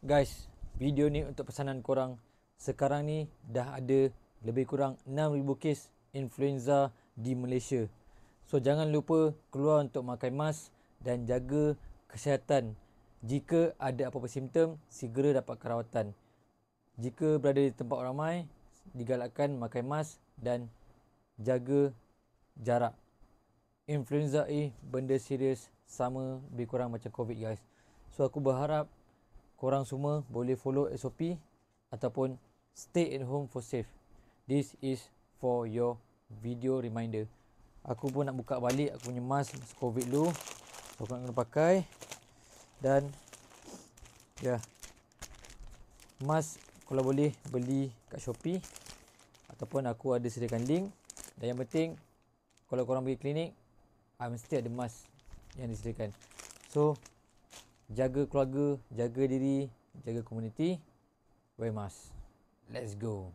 Guys, video ni untuk pesanan korang. Sekarang ni dah ada lebih kurang 6,000 kes influenza di Malaysia. So jangan lupa keluar untuk memakai mask dan jaga kesihatan. Jika ada apa-apa simptom, segera dapat rawatan. Jika berada di tempat ramai, digalakkan memakai mask dan jaga jarak. Influenza benda serius, sama lebih kurang macam COVID guys. So aku berharap korang semua boleh follow SOP ataupun stay at home for safe. This is for your video reminder. Aku pun nak buka balik aku punya mask COVID dulu. So aku nak kena pakai. Dan ya, mask kalau boleh beli kat Shopee ataupun aku ada sediakan link. Dan yang penting kalau korang pergi klinik, mesti ada mask yang disediakan. So jaga keluarga, jaga diri, jaga komuniti, wear mask. Let's go.